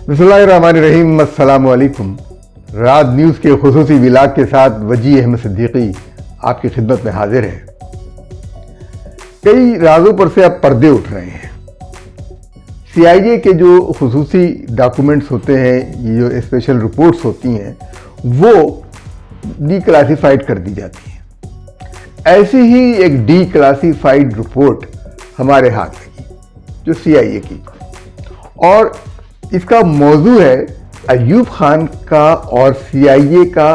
بسم اللہ الرحمن الرحیم، السلام علیکم۔ رات نیوز کے خصوصی ولاگ کے ساتھ وجی احمد صدیقی آپ کی خدمت میں حاضر ہے۔ کئی رازوں پر سے اب پردے اٹھ رہے ہیں۔ سی آئی اے کے جو خصوصی ڈاکومنٹس ہوتے ہیں، یہ جو اسپیشل رپورٹس ہوتی ہیں، وہ ڈی کلاسیفائڈ کر دی جاتی ہیں۔ ایسی ہی ایک ڈی کلاسیفائڈ رپورٹ ہمارے ہاتھ لگی جو سی آئی اے کی، اور اس کا موضوع ہے ایوب خان کا اور سی آئی اے کا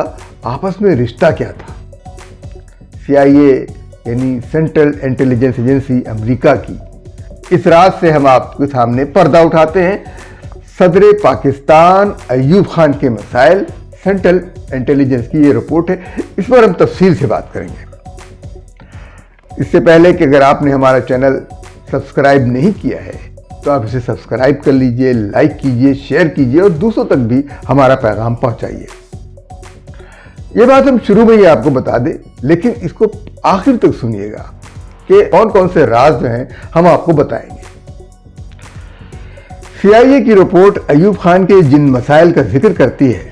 آپس میں رشتہ کیا تھا۔ سی آئی اے یعنی سینٹرل انٹیلیجنس ایجنسی امریکہ کی اس راز سے ہم آپ کے سامنے پردہ اٹھاتے ہیں۔ صدر پاکستان ایوب خان کے مسائل، سینٹرل انٹیلیجنس کی یہ رپورٹ ہے، اس پر ہم تفصیل سے بات کریں گے۔ اس سے پہلے کہ اگر آپ نے ہمارا چینل سبسکرائب نہیں کیا ہے تو آپ اسے سبسکرائب کر لیجئے، لائک کیجئے، شیئر کیجئے اور دوسروں تک بھی ہمارا پیغام پہنچائیے۔ یہ بات ہم شروع میں ہی آپ کو بتا دیں، لیکن اس کو آخر تک سنیے گا کہ کون کون سے راز جو ہیں ہم آپ کو بتائیں گے۔ سی آئی اے کی رپورٹ ایوب خان کے جن مسائل کا ذکر کرتی ہے،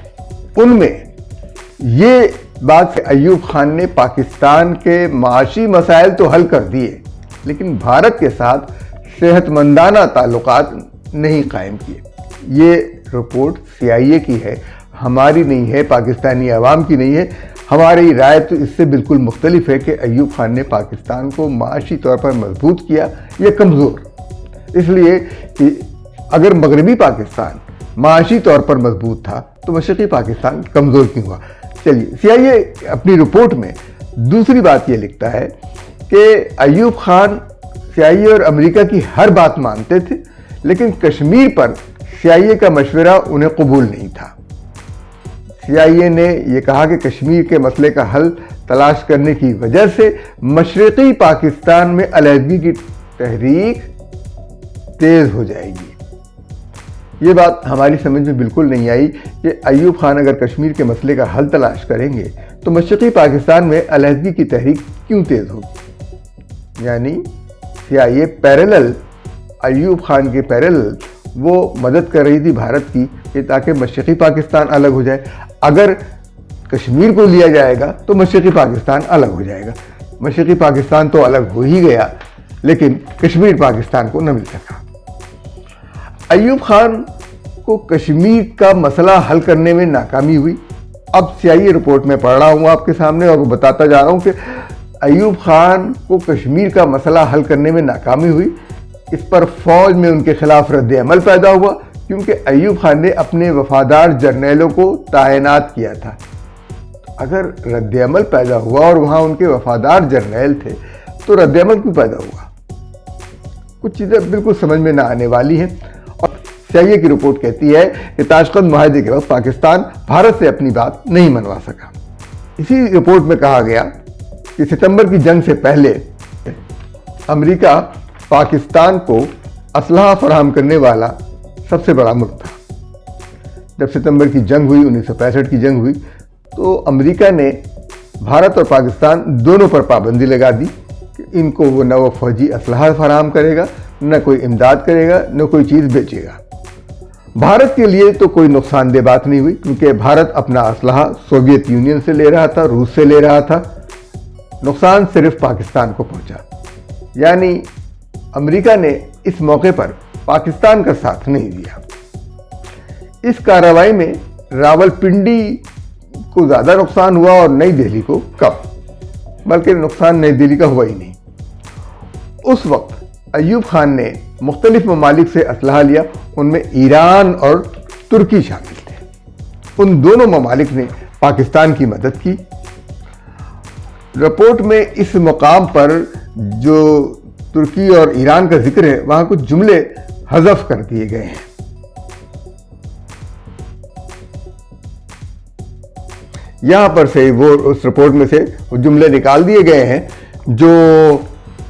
ان میں یہ بات کہ ایوب خان نے پاکستان کے معاشی مسائل تو حل کر دیے، لیکن بھارت کے ساتھ صحت مندانہ تعلقات نہیں قائم کیے۔ یہ رپورٹ سی آئی اے کی ہے، ہماری نہیں ہے، پاکستانی عوام کی نہیں ہے۔ ہماری رائے تو اس سے بالکل مختلف ہے کہ ایوب خان نے پاکستان کو معاشی طور پر مضبوط کیا یا کمزور، اس لیے کہ اگر مغربی پاکستان معاشی طور پر مضبوط تھا تو مشرقی پاکستان کمزور کیوں ہوا۔ چلیے، سی آئی اے اپنی رپورٹ میں دوسری بات یہ لکھتا ہے کہ ایوب خان سی آئی اے اور امریکہ کی ہر بات مانتے تھے، لیکن کشمیر پر سی آئی اے کا مشورہ انہیں قبول نہیں تھا۔ سی آئی اے نے یہ کہا کہ کشمیر کے مسئلے کا حل تلاش کرنے کی وجہ سے مشرقی پاکستان میں علیحدگی کی تحریک تیز ہو جائے گی۔ یہ بات ہماری سمجھ میں بالکل نہیں آئی کہ ایوب خان اگر کشمیر کے مسئلے کا حل تلاش کریں گے تو مشرقی پاکستان میں علیحدگی کی تحریک کیوں تیز ہوگی؟ یعنی سی آئی اے پیرالل، ایوب خان کے پیرالل وہ مدد کر رہی تھی بھارت کی کہ تاکہ مشرقی پاکستان الگ ہو جائے۔ اگر کشمیر کو لیا جائے گا تو مشرقی پاکستان الگ ہو جائے گا۔ مشرقی پاکستان تو الگ ہو ہی گیا، لیکن کشمیر پاکستان کو نہ مل سکا۔ ایوب خان کو کشمیر کا مسئلہ حل کرنے میں ناکامی ہوئی۔ اب سی آئی اے رپورٹ میں پڑھ رہا ہوں آپ کے سامنے اور بتاتا جا رہا ہوں کہ ایوب خان کو کشمیر کا مسئلہ حل کرنے میں ناکامی ہوئی۔ اس پر فوج میں ان کے خلاف رد عمل پیدا ہوا، کیونکہ ایوب خان نے اپنے وفادار جرنیلوں کو تعینات کیا تھا۔ اگر رد عمل پیدا ہوا اور وہاں ان کے وفادار جرنیل تھے تو رد عمل کیوں پیدا ہوا؟ کچھ چیزیں بالکل سمجھ میں نہ آنے والی ہیں۔ اور سی آئی اے کی رپورٹ کہتی ہے کہ تاشقند معاہدے کے وقت پاکستان بھارت سے اپنی بات نہیں منوا سکا۔ اسی رپورٹ میں کہا گیا کہ ستمبر کی جنگ سے پہلے امریکہ پاکستان کو اسلحہ فراہم کرنے والا سب سے بڑا ملک تھا۔ جب ستمبر کی جنگ ہوئی، 1965 کی جنگ ہوئی، تو امریکہ نے بھارت اور پاکستان دونوں پر پابندی لگا دی کہ ان کو وہ نہ وہ فوجی اسلحہ فراہم کرے گا، نہ کوئی امداد کرے گا، نہ کوئی چیز بیچے گا۔ بھارت کے لیے تو کوئی نقصان دہ بات نہیں ہوئی، کیونکہ بھارت اپنا اسلحہ سوویت یونین سے لے رہا تھا، روس سے لے رہا تھا۔ نقصان صرف پاکستان کو پہنچا، یعنی امریکہ نے اس موقع پر پاکستان کا ساتھ نہیں دیا۔ اس کارروائی میں راولپنڈی کو زیادہ نقصان ہوا اور نئی دہلی کو کم، بلکہ نقصان نئی دہلی کا ہوا ہی نہیں۔ اس وقت ایوب خان نے مختلف ممالک سے اسلحہ لیا، ان میں ایران اور ترکی شامل تھے۔ ان دونوں ممالک نے پاکستان کی مدد کی۔ رپورٹ میں اس مقام پر جو ترکی اور ایران کا ذکر ہے، وہاں کچھ جملے حذف کر دیے گئے ہیں۔ یہاں پر سے وہ اس رپورٹ میں سے وہ جملے نکال دیے گئے ہیں جو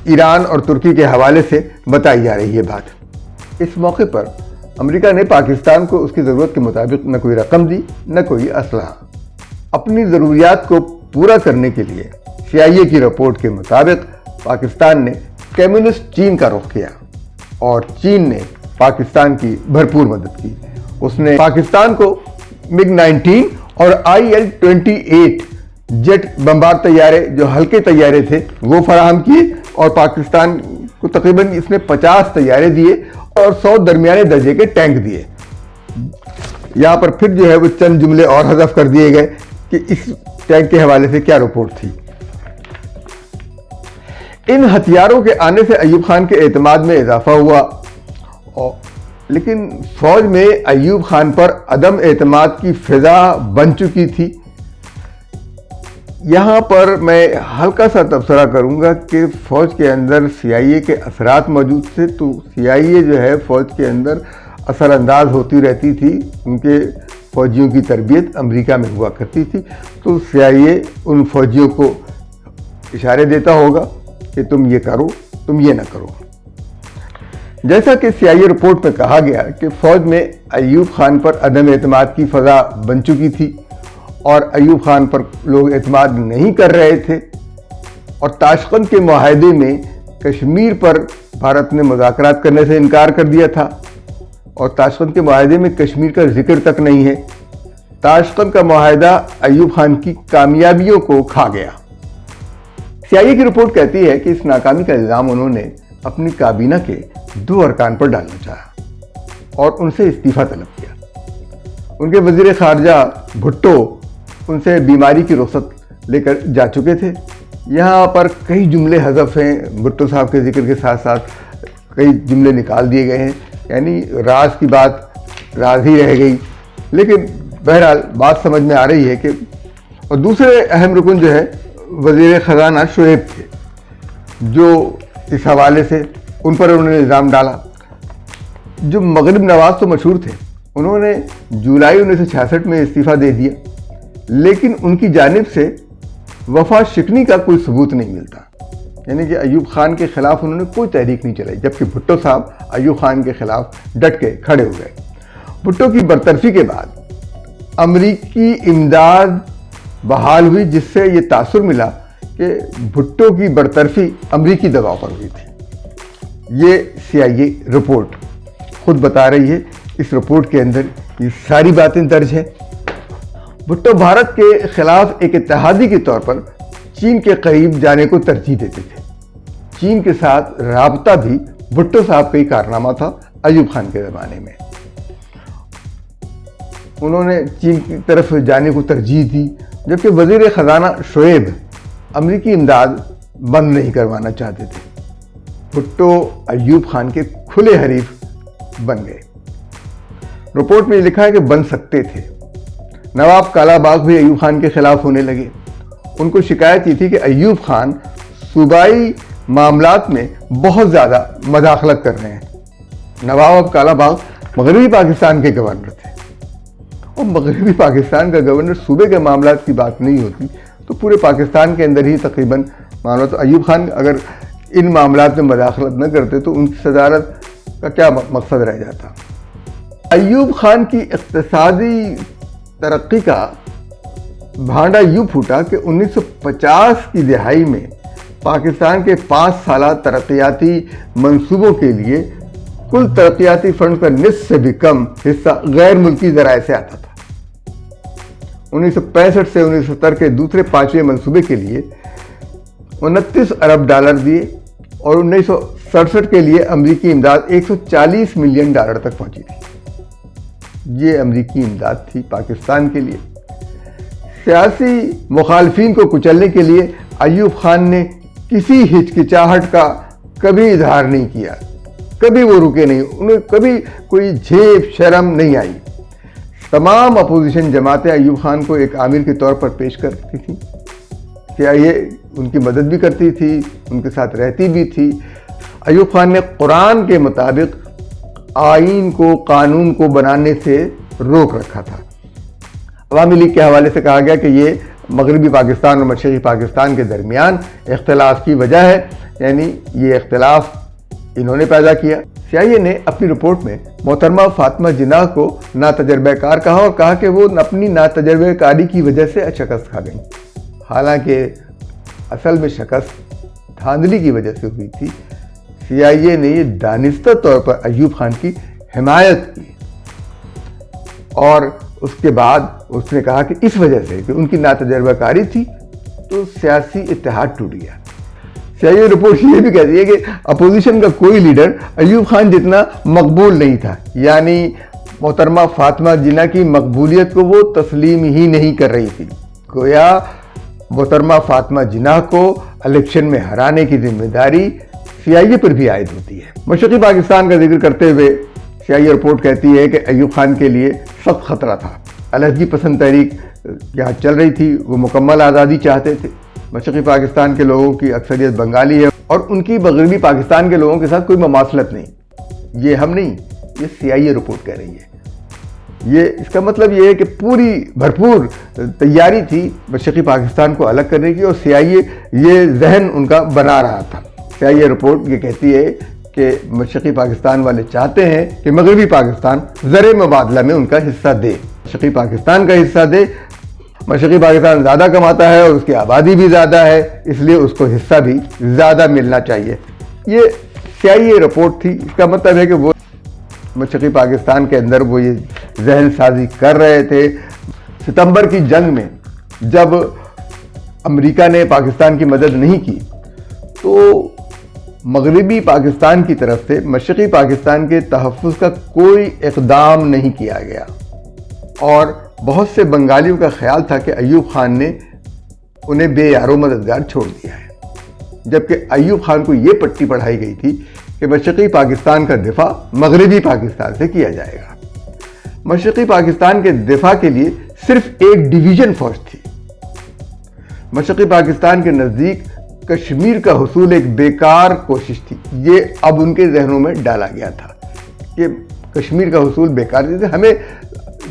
ایران اور ترکی کے حوالے سے بتائی جا رہی ہے بات۔ اس موقع پر امریکہ نے پاکستان کو اس کی ضرورت کے مطابق نہ کوئی رقم دی، نہ کوئی اسلحہ۔ اپنی ضروریات کو پورا کرنے کے لیے سی آئی اے کی رپورٹ کے مطابق پاکستان نے کمیونسٹ چین کا رخ کیا اور چین نے پاکستان کی بھرپور مدد کی۔ اس نے پاکستان کو MiG-19 اور IL-28 جیٹ بمبار طیارے جو ہلکے طیارے تھے وہ فراہم کیے، اور پاکستان کو تقریباً اس نے 50 طیارے دیے اور 100 درمیانے درجے کے ٹینک دیے۔ یہاں پر پھر جو ہے وہ چند جملے اور حذف کر دیے گئے کہ اس ٹینک کے حوالے سے کیا رپورٹ تھی۔ ان ہتھیاروں کے آنے سے ایوب خان کے اعتماد میں اضافہ ہوا، لیکن فوج میں ایوب خان پر عدم اعتماد کی فضا بن چکی تھی۔ یہاں پر میں ہلکا سا تبصرہ کروں گا کہ فوج کے اندر CIA کے اثرات موجود تھے، تو CIA جو ہے فوج کے اندر اثر انداز ہوتی رہتی تھی، ان کے فوجیوں کی تربیت امریکہ میں ہوا کرتی تھی، تو CIA ان فوجیوں کو اشارے دیتا ہوگا کہ تم یہ کرو، تم یہ نہ کرو۔ جیسا کہ CIA رپورٹ میں کہا گیا کہ فوج میں ایوب خان پر عدم اعتماد کی فضا بن چکی تھی اور ایوب خان پر لوگ اعتماد نہیں کر رہے تھے، اور تاشقند کے معاہدے میں کشمیر پر بھارت نے مذاکرات کرنے سے انکار کر دیا تھا، اور تاشقند کے معاہدے میں کشمیر کا ذکر تک نہیں ہے۔ تاشقند کا معاہدہ ایوب خان کی کامیابیوں کو کھا گیا۔ CIA کی رپورٹ کہتی ہے کہ اس ناکامی کا الزام انہوں نے اپنی کابینہ کے 2 ارکان پر ڈالنا چاہا اور ان سے استعفیٰ طلب کیا۔ ان کے وزیر خارجہ بھٹو ان سے بیماری کی رخصت لے کر جا چکے تھے۔ یہاں پر کئی جملے حذف ہیں، بھٹو صاحب کے ذکر کے ساتھ ساتھ کئی جملے نکال دیے گئے ہیں، یعنی راز کی بات راز ہی رہ گئی، لیکن بہرحال بات سمجھ میں آ رہی ہے کہ اور دوسرے اہم رکن جو ہے وزیر خزانہ شعیب تھے، جو اس حوالے سے ان پر انہوں نے الزام ڈالا۔ جو مغرب نواز تو مشہور تھے، انہوں نے جولائی 1966 میں استعفیٰ دے دیا، لیکن ان کی جانب سے وفا شکنی کا کوئی ثبوت نہیں ملتا، یعنی کہ ایوب خان کے خلاف انہوں نے کوئی تحریک نہیں چلائی، جبکہ بھٹو صاحب ایوب خان کے خلاف ڈٹ کے کھڑے ہو گئے۔ بھٹو کی برطرفی کے بعد امریکی امداد بحال ہوئی، جس سے یہ تاثر ملا کہ بھٹو کی برطرفی امریکی دباؤ پر ہوئی تھی۔ یہ CIA رپورٹ خود بتا رہی ہے، اس رپورٹ کے اندر یہ ساری باتیں درج ہیں۔ بھٹو بھارت کے خلاف ایک اتحادی کے طور پر چین کے قریب جانے کو ترجیح دیتے تھے۔ چین کے ساتھ رابطہ بھی بھٹو صاحب کا ہی کارنامہ تھا ایوب خان کے زمانے میں۔ انہوں نے چین کی طرف جانے کو ترجیح دی، جبکہ وزیر خزانہ شعیب امریکی امداد بند نہیں کروانا چاہتے تھے۔ بھٹو ایوب خان کے کھلے حریف بن گئے۔ رپورٹ میں لکھا ہے کہ بن سکتے تھے۔ نواب کالا باغ بھی ایوب خان کے خلاف ہونے لگے۔ ان کو شکایت یہ تھی کہ ایوب خان صوبائی معاملات میں بہت زیادہ مداخلت کر رہے ہیں۔ نواب کالا باغ مغربی پاکستان کے گورنر تھے، اور مغربی پاکستان کا گورنر صوبے کے معاملات کی بات نہیں ہوتی تو پورے پاکستان کے اندر ہی تقریباً معاملات۔ ایوب خان اگر ان معاملات میں مداخلت نہ کرتے تو ان کی صدارت کا کیا مقصد رہ جاتا۔ ایوب خان کی اقتصادی ترقی کا بھانڈا یوں پھوٹا کہ 1950 کی دہائی میں پاکستان کے 5 سالہ ترقیاتی منصوبوں کے لیے کل ترقیاتی فنڈ کا نصف سے بھی کم حصہ غیر ملکی ذرائع سے آتا تھا۔ 1965 سے 1970 کے دوسرے 5ویں منصوبے کے لیے 29 ارب ڈالر دیے، اور 1967 کے لیے امریکی امداد 140 ملین ڈالر تک پہنچی تھی۔ یہ امریکی امداد تھی پاکستان کے لیے۔ سیاسی مخالفین کو کچلنے کے لیے ایوب خان نے کسی ہچکچاہٹ کا کبھی اظہار نہیں کیا، کبھی وہ رکے نہیں، انہیں کبھی کوئی جھیپ شرم نہیں آئی۔ تمام اپوزیشن جماعتیں ایوب خان کو ایک عامل کے طور پر پیش کرتی تھیں، کہ یہ ان کی مدد بھی کرتی تھی، ان کے ساتھ رہتی بھی تھی۔ ایوب خان نے قرآن کے مطابق آئین کو، قانون کو بنانے سے روک رکھا تھا۔ عوامی لیگ کے حوالے سے کہا گیا کہ یہ مغربی پاکستان اور مشرقی پاکستان کے درمیان اختلاف کی وجہ ہے، یعنی یہ اختلاف انہوں نے پیدا کیا۔ CIA نے اپنی رپورٹ میں محترمہ فاطمہ جناح کو ناتجربہ کار کہا، اور کہا کہ وہ اپنی ناتجربہ کاری کی وجہ سے شکست کھا گئیں، حالانکہ اصل میں شکست دھاندلی کی وجہ سے ہوئی تھی۔ CIA نے یہ دانستہ طور پر ایوب خان کی حمایت کی۔ اور اس کے بعد اس نے کہا کہ اس وجہ سے کہ ان کی ناتجربہ کاری تھی تو سیاسی اتحاد ٹوٹ گیا۔ CIA رپورٹ یہ بھی کہتی ہے کہ اپوزیشن کا کوئی لیڈر ایوب خان جتنا مقبول نہیں تھا، یعنی محترمہ فاطمہ جناح کی مقبولیت کو وہ تسلیم ہی نہیں کر رہی تھی۔ گویا محترمہ فاطمہ جناح کو الیکشن میں ہرانے کی ذمہ داری CIA پر بھی عائد ہوتی ہے۔ مشرقی پاکستان کا ذکر کرتے ہوئے CIA رپورٹ کہتی ہے کہ ایوب خان کے لیے سخت خطرہ تھا۔ علیحدگی پسند تحریک یہاں چل رہی تھی، وہ مکمل آزادی چاہتے تھے۔ مشرقی پاکستان کے لوگوں کی اکثریت بنگالی ہے اور ان کی مغربی پاکستان کے لوگوں کے ساتھ کوئی مماثلت نہیں۔ یہ ہم نہیں، یہ CIA رپورٹ کہہ رہی ہے۔ اس کا مطلب یہ ہے کہ پوری بھرپور تیاری تھی مشرقی پاکستان کو الگ کرنے کی، اور CIA یہ ذہن ان کا بنا رہا تھا۔ CIA رپورٹ یہ کہتی ہے کہ مشرقی پاکستان والے چاہتے ہیں کہ مغربی پاکستان زر مبادلہ میں ان کا حصہ دے، مشرقی پاکستان کا حصہ دے۔ مشرقی پاکستان زیادہ کماتا ہے اور اس کی آبادی بھی زیادہ ہے، اس لیے اس کو حصہ بھی زیادہ ملنا چاہیے۔ یہ CIA رپورٹ تھی۔ اس کا مطلب ہے کہ وہ مشرقی پاکستان کے اندر وہ یہ ذہن سازی کر رہے تھے۔ ستمبر کی جنگ میں جب امریکہ نے پاکستان کی مدد نہیں کی تو مغربی پاکستان کی طرف سے مشرقی پاکستان کے تحفظ کا کوئی اقدام نہیں کیا گیا، اور بہت سے بنگالیوں کا خیال تھا کہ ایوب خان نے انہیں بے یار و مددگار چھوڑ دیا ہے، جبکہ ایوب خان کو یہ پٹی پڑھائی گئی تھی کہ مشرقی پاکستان کا دفاع مغربی پاکستان سے کیا جائے گا۔ مشرقی پاکستان کے دفاع کے لیے صرف ایک ڈویژن فوج تھی۔ مشرقی پاکستان کے نزدیک کشمیر کا حصول ایک بیکار کوشش تھی۔ یہ اب ان کے ذہنوں میں ڈالا گیا تھا کہ کشمیر کا حصول بیکار تھی، ہمیں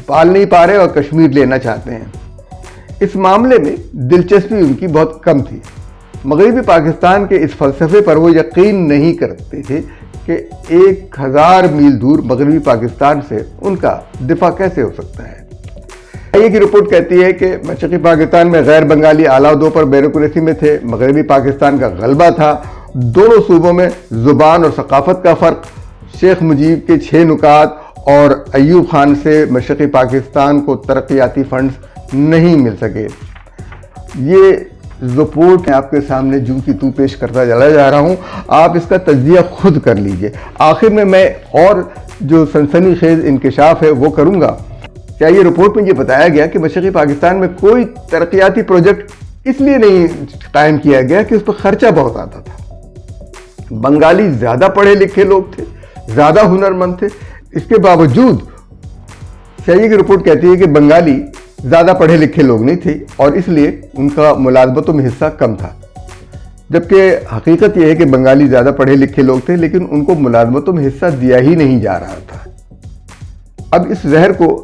پال نہیں پا رہے اور کشمیر لینا چاہتے ہیں۔ اس معاملے میں دلچسپی ان کی بہت کم تھی۔ مغربی پاکستان کے اس فلسفے پر وہ یقین نہیں کرتے تھے کہ 1000 میل دور مغربی پاکستان سے ان کا دفاع کیسے ہو سکتا ہے۔ CIA کی رپورٹ کہتی ہے کہ مشرقی پاکستان میں غیر بنگالی اعلیٰ عہدوں پر بیوروکریسی میں تھے، مغربی پاکستان کا غلبہ تھا، دونوں صوبوں میں زبان اور ثقافت کا فرق، شیخ مجیب کے 6 نکات اور ایوب خان سے مشرقی پاکستان کو ترقیاتی فنڈز نہیں مل سکے۔ یہ رپورٹ میں آپ کے سامنے جو کی تو پیش کرتا چلا جا رہا ہوں، آپ اس کا تجزیہ خود کر لیجئے۔ آخر میں اور جو سنسنی خیز انکشاف ہے وہ کروں گا۔ کیا یہ رپورٹ میں یہ بتایا گیا کہ مشرقی پاکستان میں کوئی ترقیاتی پروجیکٹ اس لیے نہیں قائم کیا گیا کہ اس پر خرچہ بہت آتا تھا۔ بنگالی زیادہ پڑھے لکھے لوگ تھے، زیادہ ہنرمند تھے، اس کے باوجود CIA کی رپورٹ کہتی ہے کہ بنگالی زیادہ پڑھے لکھے لوگ نہیں تھے اور اس لیے ان کا ملازمتوں میں حصہ کم تھا، جبکہ حقیقت یہ ہے کہ بنگالی زیادہ پڑھے لکھے لوگ تھے لیکن ان کو ملازمتوں میں حصہ دیا ہی نہیں جا رہا تھا۔ اب اس زہر کو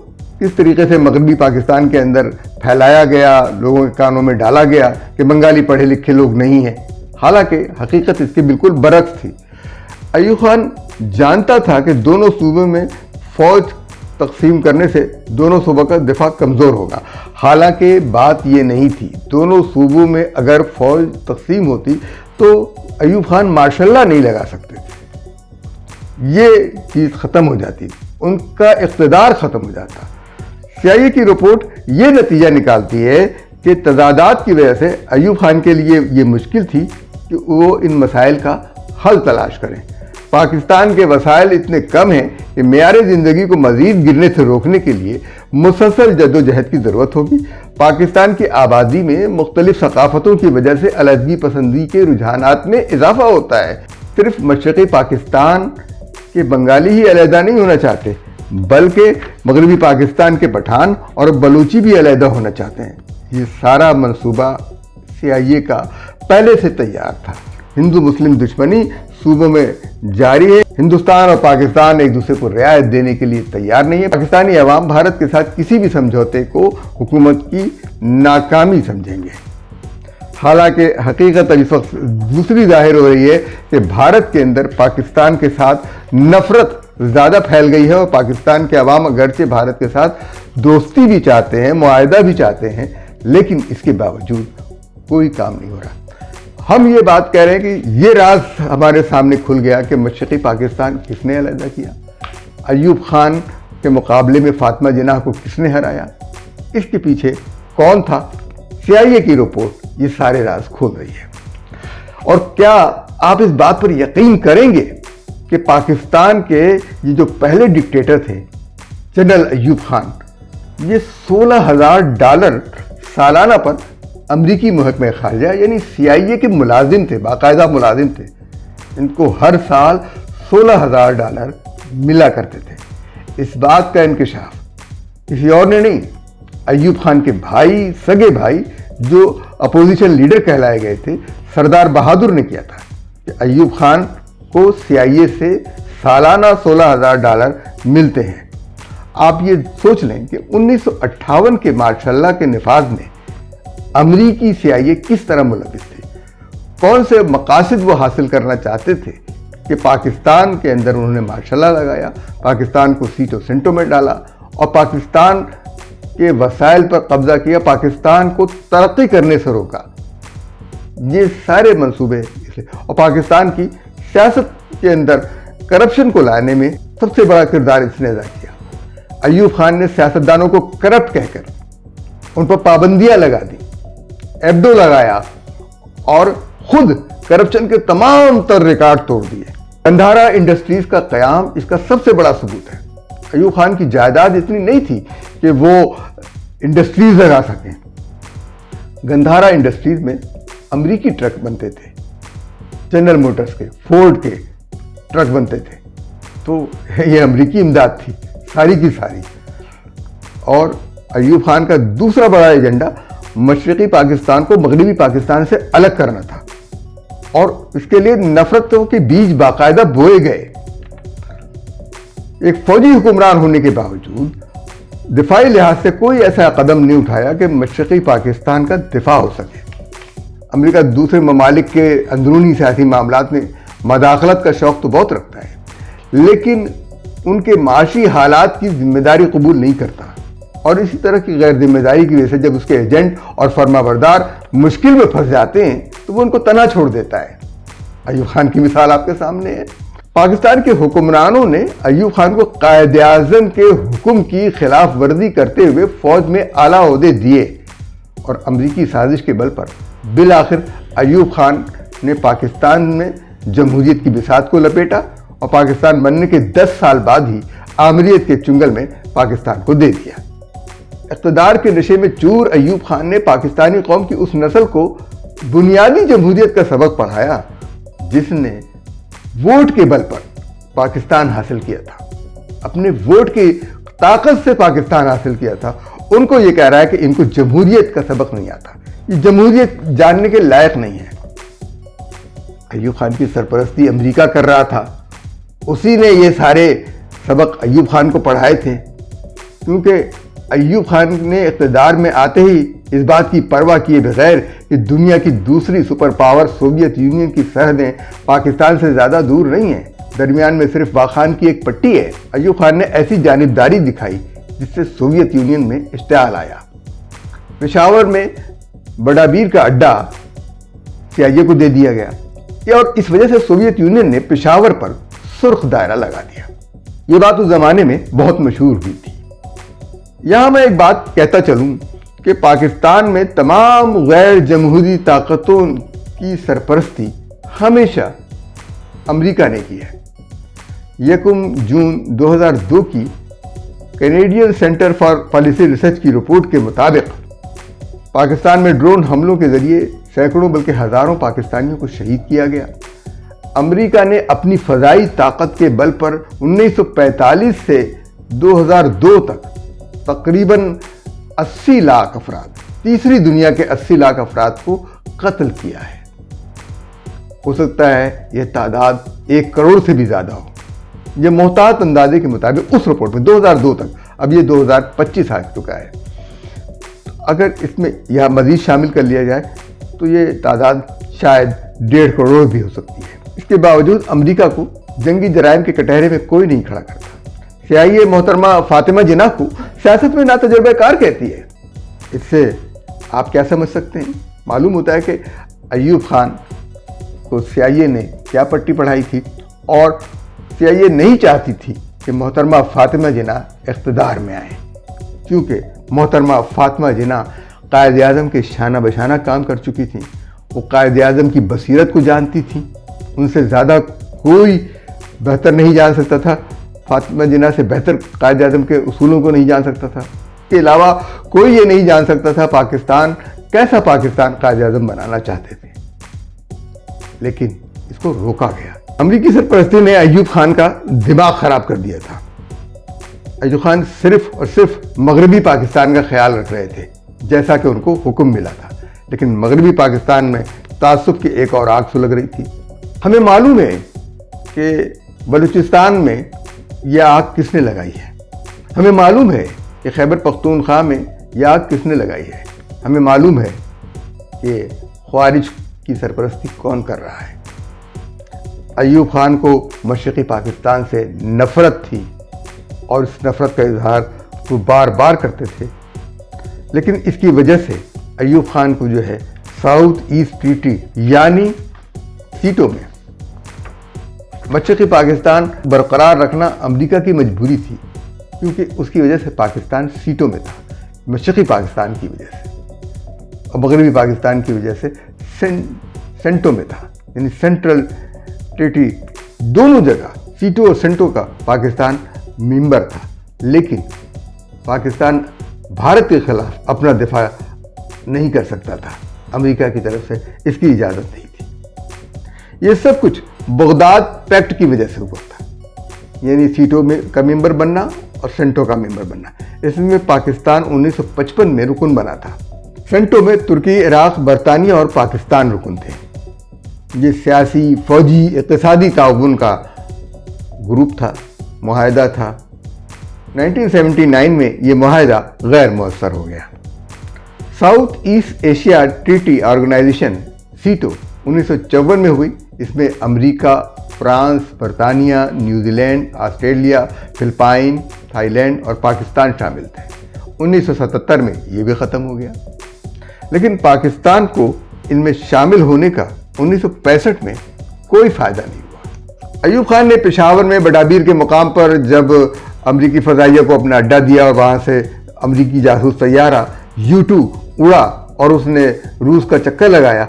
کس طریقے سے مغربی پاکستان کے اندر پھیلایا گیا، لوگوں کے کانوں میں ڈالا گیا کہ بنگالی پڑھے لکھے لوگ نہیں ہیں، حالانکہ حقیقت اس کے بالکل برعکس تھی۔ ایوب خان جانتا تھا کہ دونوں صوبوں میں فوج تقسیم کرنے سے دونوں صوبوں کا دفاع کمزور ہوگا، حالانکہ بات یہ نہیں تھی۔ دونوں صوبوں میں اگر فوج تقسیم ہوتی تو ایوب خان ماشاء اللہ نہیں لگا سکتے تھے، یہ چیز ختم ہو جاتی، ان کا اقتدار ختم ہو جاتا۔ CIA کی رپورٹ یہ نتیجہ نکالتی ہے کہ تضادات کی وجہ سے ایوب خان کے لیے یہ مشکل تھی کہ وہ ان مسائل کا حل تلاش کریں۔ پاکستان کے وسائل اتنے کم ہیں کہ معیار زندگی کو مزید گرنے سے روکنے کے لیے مسلسل جدوجہد کی ضرورت ہوگی۔ پاکستان کی آبادی میں مختلف ثقافتوں کی وجہ سے علیحدگی پسندی کے رجحانات میں اضافہ ہوتا ہے۔ صرف مشرقی پاکستان کے بنگالی ہی علیحدہ نہیں ہونا چاہتے، بلکہ مغربی پاکستان کے پٹھان اور بلوچی بھی علیحدہ ہونا چاہتے ہیں۔ یہ سارا منصوبہ CIA کا پہلے سے تیار تھا۔ ہندو مسلم دشمنی صوبوں میں جاری ہے۔ ہندوستان اور پاکستان ایک دوسرے کو رعایت دینے کے لیے تیار نہیں ہے۔ پاکستانی عوام بھارت کے ساتھ کسی بھی سمجھوتے کو حکومت کی ناکامی سمجھیں گے، حالانکہ حقیقت اب اس وقت دوسری ظاہر ہو رہی ہے کہ بھارت کے اندر پاکستان کے ساتھ نفرت زیادہ پھیل گئی ہے، اور پاکستان کے عوام اگرچہ بھارت کے ساتھ دوستی بھی چاہتے ہیں، معاہدہ بھی چاہتے ہیں، لیکن اس کے باوجود کوئی کام نہیں ہو رہا۔ ہم یہ بات کہہ رہے ہیں کہ یہ راز ہمارے سامنے کھل گیا کہ مشرقی پاکستان کس نے علیحدہ کیا۔ ایوب خان کے مقابلے میں فاطمہ جناح کو کس نے ہرایا، اس کے پیچھے کون تھا، CIA کی رپورٹ یہ سارے راز کھول رہی ہے۔ اور کیا آپ اس بات پر یقین کریں گے کہ پاکستان کے یہ جو پہلے ڈکٹیٹر تھے جنرل ایوب خان، یہ $16,000 سالانہ پر امریکی محکمہ خارجہ یعنی CIA کے ملازم تھے، باقاعدہ ملازم تھے، ان کو ہر سال $16,000 ملا کرتے تھے۔ اس بات کا انکشاف کسی اور نے نہیں، ایوب خان کے بھائی، سگے بھائی جو اپوزیشن لیڈر کہلائے گئے تھے، سردار بہادر نے کیا تھا کہ ایوب خان کو CIA سے سالانہ $16,000 ملتے ہیں۔ آپ یہ سوچ لیں کہ 1958 کے مارشاء اللہ کے نفاذ میں امریکی CIA کس طرح ملوث تھے، کون سے مقاصد وہ حاصل کرنا چاہتے تھے کہ پاکستان کے اندر انہوں نے مارشاء اللہ لگایا، پاکستان کو سیٹوں سینٹوں میں ڈالا اور پاکستان کے وسائل پر قبضہ کیا، پاکستان کو ترقی کرنے سے روکا۔ یہ سارے منصوبے اور پاکستان کی سیاست کے اندر کرپشن کو لانے میں سب سے بڑا کردار اس نے ادا کیا۔ ایوب خان نے سیاستدانوں کو کرپٹ کہہ کر ان پر پابندیاں لگا دی، ایبڈو لگایا اور خود کرپشن کے تمام تر ریکارڈ توڑ دیے۔ گندھارا انڈسٹریز کا قیام اس کا سب سے بڑا ثبوت ہے۔ ایوب خان کی جائیداد اتنی نہیں تھی کہ وہ انڈسٹریز لگا سکیں۔ گندھارا انڈسٹریز میں امریکی ٹرک بنتے تھے، جنرل موٹرز کے، فورڈ کے ٹرک بنتے تھے، تو یہ امریکی امداد تھی ساری کی ساری۔ اور ایوب خان کا دوسرا بڑا ایجنڈا مشرقی پاکستان کو مغربی پاکستان سے الگ کرنا تھا، اور اس کے لیے نفرتوں کے بیج باقاعدہ بوئے گئے۔ ایک فوجی حکمران ہونے کے باوجود دفاعی لحاظ سے کوئی ایسا قدم نہیں اٹھایا کہ مشرقی پاکستان کا دفاع ہو سکے۔ امریکہ دوسرے ممالک کے اندرونی سیاسی معاملات میں مداخلت کا شوق تو بہت رکھتا ہے، لیکن ان کے معاشی حالات کی ذمہ داری قبول نہیں کرتا، اور اسی طرح کی غیر ذمہ داری کی وجہ سے جب اس کے ایجنٹ اور فرما بردار مشکل میں پھنس جاتے ہیں تو وہ ان کو تنہا چھوڑ دیتا ہے۔ ایوب خان کی مثال آپ کے سامنے ہے۔ پاکستان کے حکمرانوں نے ایوب خان کو قائد اعظم کے حکم کی خلاف ورزی کرتے ہوئے فوج میں اعلیٰ عہدے دیے، اور امریکی سازش کے بل پر بالآخر ایوب خان نے پاکستان میں جمہوریت کی بساط کو لپیٹا، اور پاکستان بننے کے 10 سال بعد ہی آمریت کے چنگل میں پاکستان کو دے دیا۔ اقتدار کے نشے میں چور ایوب خان نے پاکستانی قوم کی اس نسل کو بنیادی جمہوریت کا سبق پڑھایا جس نے ووٹ کے بل پر پاکستان حاصل کیا تھا، اپنے ووٹ کی طاقت سے پاکستان حاصل کیا تھا۔ ان کو یہ کہہ رہا ہے کہ ان کو جمہوریت کا سبق نہیں آتا، یہ جمہوریت جاننے کے لائق نہیں ہے۔ ایوب خان کی سرپرستی امریکہ کر رہا تھا، اسی نے یہ سارے سبق ایوب خان کو پڑھائے تھے، کیونکہ ایوب خان نے اقتدار میں آتے ہی اس بات کی پرواہ کیے بغیر کہ دنیا کی دوسری سپر پاور سوویت یونین کی سرحدیں پاکستان سے زیادہ دور نہیں ہیں، درمیان میں صرف واخان کی ایک پٹی ہے، ایوب خان نے ایسی جانبداری دکھائی جس سے سوویت یونین میں اشتعال آیا۔ پشاور میں بڑا بیر کا اڈا CIA کو دے دیا گیا، اور اس وجہ سے سوویت یونین نے پشاور پر سرخ دائرہ لگا دیا۔ یہ بات اس زمانے میں بہت مشہور ہوئی تھی۔ یہاں میں ایک بات کہتا چلوں کہ پاکستان میں تمام غیر جمہوری طاقتوں کی سرپرستی ہمیشہ امریکہ نے کی ہے۔ 1 جون 2002 کی Canadian centre for policy research کی رپورٹ کے مطابق پاکستان میں ڈرون حملوں کے ذریعے سینکڑوں بلکہ ہزاروں پاکستانیوں کو شہید کیا گیا۔ امریکہ نے اپنی فضائی طاقت کے بل پر 1945 سے 2002 تک تقریباً 80 لاکھ افراد، تیسری دنیا کے 80 لاکھ افراد کو قتل کیا ہے۔ ہو سکتا ہے یہ تعداد 1 کروڑ سے بھی زیادہ ہو، یہ محتاط اندازے کے مطابق اس رپورٹ میں 2002 تک، اب یہ 2025 آ چکا ہے۔ اگر اس میں یہ مزید شامل کر لیا جائے تو یہ تعداد شاید 1.5 کروڑ بھی ہو سکتی ہے۔ اس کے باوجود امریکہ کو جنگی جرائم کے کٹہرے میں کوئی نہیں کھڑا کرتا۔ CIA محترمہ فاطمہ جناح کو سیاست میں ناتجربہ کار کہتی ہے۔ اس سے آپ کیا سمجھ سکتے ہیں؟ معلوم ہوتا ہے کہ ایوب خان کو CIA نے کیا پٹی پڑھائی تھی، اور CIA نہیں چاہتی تھی کہ محترمہ فاطمہ جناح اقتدار میں آئیں، کیونکہ محترمہ فاطمہ جناح قائد اعظم کے شانہ بشانہ کام کر چکی تھیں، وہ قائد اعظم کی بصیرت کو جانتی تھیں، ان سے زیادہ کوئی بہتر نہیں جان سکتا تھا، فاطمہ جناح سے بہتر قائد اعظم کے اصولوں کو نہیں جان سکتا تھا، اس کے علاوہ کوئی یہ نہیں جان سکتا تھا پاکستان کیسا پاکستان قائد اعظم بنانا چاہتے تھے، لیکن اس کو روکا گیا۔ امریکی سرپرستی نے ایوب خان کا دماغ خراب کر دیا تھا۔ ایوب خان صرف اور صرف مغربی پاکستان کا خیال رکھ رہے تھے جیسا کہ ان کو حکم ملا تھا، لیکن مغربی پاکستان میں تعصب کی ایک اور آگ سلگ رہی تھی۔ ہمیں معلوم ہے کہ بلوچستان میں یہ آگ کس نے لگائی ہے، ہمیں معلوم ہے کہ خیبر پختونخوا میں یہ آگ کس نے لگائی ہے، ہمیں معلوم ہے کہ خوارج کی سرپرستی کون کر رہا ہے۔ ایوب خان کو مشرقی پاکستان سے نفرت تھی اور اس نفرت کا اظہار وہ بار بار کرتے تھے، لیکن اس کی وجہ سے ایوب خان کو جو ہے ساؤتھ ایسٹ ٹریٹی یعنی سیٹوں میں مشرقی پاکستان برقرار رکھنا امریکہ کی مجبوری تھی، کیونکہ اس کی وجہ سے پاکستان سیٹوں میں تھا، مشرقی پاکستان کی وجہ سے، اور مغربی پاکستان کی وجہ سے سینٹوں میں تھا، یعنی سینٹرل ٹریٹی دونوں جگہ سیٹوں اور سینٹوں کا پاکستان ممبر تھا، لیکن پاکستان بھارت کے خلاف اپنا دفاع نہیں کر سکتا تھا، امریکہ کی طرف سے اس کی اجازت نہیں تھی۔ یہ سب کچھ بغداد پیکٹ کی وجہ سے ہوا تھا، یعنی سیٹوں میں کا ممبر بننا اور سینٹوں کا ممبر بننا۔ اس میں پاکستان 1955 میں رکن بنا تھا۔ سینٹوں میں ترکی، عراق، برطانیہ اور پاکستان رکن تھے۔ یہ سیاسی، فوجی، اقتصادی تعاون کا گروپ تھا، معاہدہ تھا۔ 1979 میں یہ معاہدہ غیر مؤثر ہو گیا۔ South east Asia treaty organisation SEATO 1954 میں ہوئی، اس میں امریکہ، فرانس، برطانیہ، New Zealand, Australia, Philippines, Thailand اور پاکستان شامل تھے۔ 1977 میں یہ بھی ختم ہو گیا، لیکن پاکستان کو ان میں شامل ہونے کا 1965 میں کوئی فائدہ نہیں ہوا۔ ایوب خان نے پشاور میں بڈابیر کے مقام پر جب امریکی فضائیہ کو اپنا اڈا دیا اور وہاں سے امریکی جاسوس طیارہ U-2 اڑا اور اس نے روس کا چکر لگایا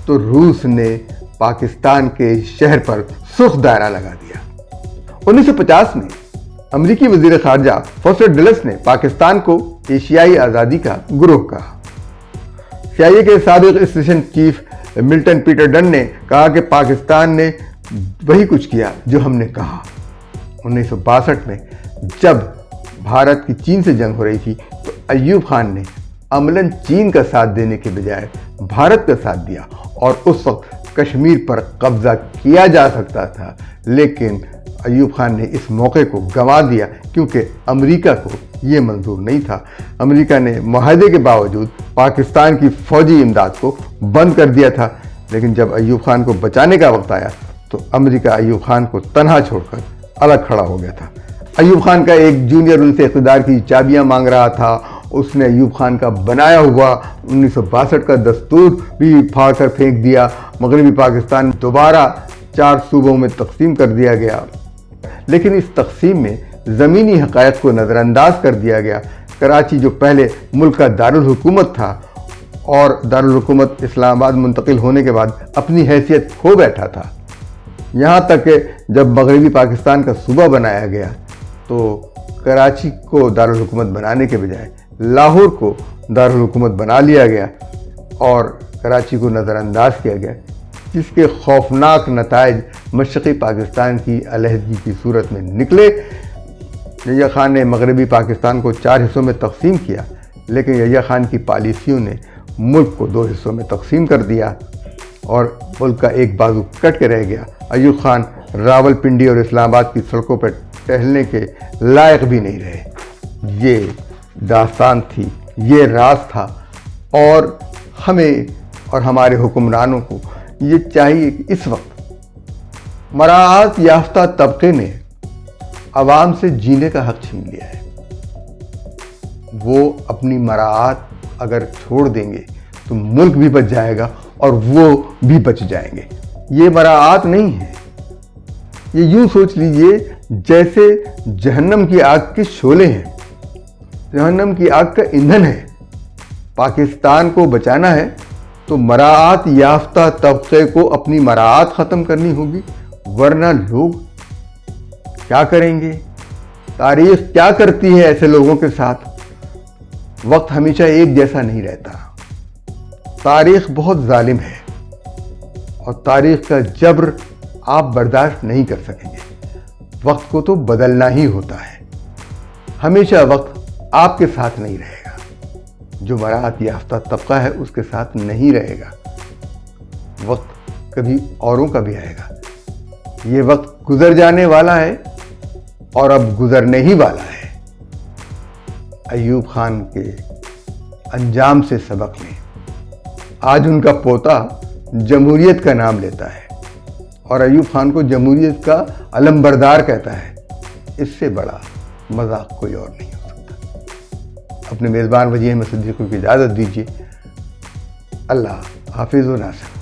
تو روس نے پاکستان کے شہر پر سرخ دائرہ لگا دیا۔ 1950 میں امریکی وزیر خارجہ فوسٹر ڈلس نے پاکستان کو ایشیائی آزادی کا گروہ کہا۔ CIA کے سابق station chief Milton Peter done نے کہا کہ پاکستان نے وہی کچھ کیا جو ہم نے کہا۔ 1962 میں جب بھارت کی چین سے جنگ ہو رہی تھی تو ایوب خان نے عملاً چین کا ساتھ دینے کے بجائے بھارت کا ساتھ دیا، اور اس وقت کشمیر پر قبضہ کیا جا سکتا تھا، لیکن ایوب خان نے اس موقع کو گنوا دیا کیونکہ امریکہ کو یہ منظور نہیں تھا۔ امریکہ نے معاہدے کے باوجود پاکستان کی فوجی امداد کو بند کر دیا تھا، لیکن جب ایوب خان کو بچانے کا وقت آیا تو امریکہ ایوب خان کو تنہا چھوڑ کر الگ کھڑا ہو گیا تھا۔ ایوب خان کا ایک جونیئر ان سے اقتدار کی چابیاں مانگ رہا تھا، اس نے ایوب خان کا بنایا ہوا 1962 کا دستور بھی پھاڑ کر پھینک دیا۔ مغربی پاکستان دوبارہ 4 صوبوں میں تقسیم کر دیا گیا، لیکن اس تقسیم میں زمینی حقائق کو نظر انداز کر دیا گیا۔ کراچی جو پہلے ملک کا دارالحکومت تھا اور دارالحکومت اسلام آباد منتقل ہونے کے بعد اپنی حیثیت کھو بیٹھا تھا، یہاں تک کہ جب مغربی پاکستان کا صوبہ بنایا گیا تو کراچی کو دارالحکومت بنانے کے بجائے لاہور کو دارالحکومت بنا لیا گیا اور کراچی کو نظر انداز کیا گیا، جس کے خوفناک نتائج مشرقی پاکستان کی علیحدگی کی صورت میں نکلے۔ یحییٰ خان نے مغربی پاکستان کو 4 حصوں میں تقسیم کیا، لیکن یحییٰ خان کی پالیسیوں نے ملک کو 2 حصوں میں تقسیم کر دیا اور ملک کا ایک بازو کٹ کے رہ گیا۔ ایوب خان راولپنڈی اور اسلام آباد کی سڑکوں پر ٹہلنے کے لائق بھی نہیں رہے۔ یہ داستان تھی، یہ راز تھا، اور ہمیں اور ہمارے حکمرانوں کو یہ چاہیے کہ اس وقت مراعات یافتہ طبقے نے عوام سے جینے کا حق چھین لیا ہے۔ وہ اپنی مراعات اگر چھوڑ دیں گے تو ملک بھی بچ جائے گا اور وہ بھی بچ جائیں گے۔ یہ مراعات نہیں ہے، یہ یوں سوچ لیجئے جیسے جہنم کی آگ کے شعلے ہیں، جہنم کی آگ کا ایندھن ہے۔ پاکستان کو بچانا ہے تو مراعات یافتہ طبقے کو اپنی مراعات ختم کرنی ہوگی، ورنہ لوگ کیا کریں گے؟ تاریخ کیا کرتی ہے ایسے لوگوں کے ساتھ؟ وقت ہمیشہ ایک جیسا نہیں رہتا، تاریخ بہت ظالم ہے اور تاریخ کا جبر آپ برداشت نہیں کر سکیں گے۔ وقت کو تو بدلنا ہی ہوتا ہے، ہمیشہ وقت آپ کے ساتھ نہیں رہے گا، جو مراعات یافتہ طبقہ ہے اس کے ساتھ نہیں رہے گا۔ وقت کبھی اوروں کا بھی آئے گا، یہ وقت گزر جانے والا ہے اور اب گزرنے ہی والا ہے۔ ایوب خان کے انجام سے سبق لیں۔ آج ان کا پوتا جمہوریت کا نام لیتا ہے اور ایوب خان کو جمہوریت کا علمبردار کہتا ہے، اس سے بڑا مذاق کوئی اور نہیں ہو سکتا۔ اپنے میزبان وجیح احمد صدیقی کو اجازت دیجیے۔ اللہ حافظ و ناصر۔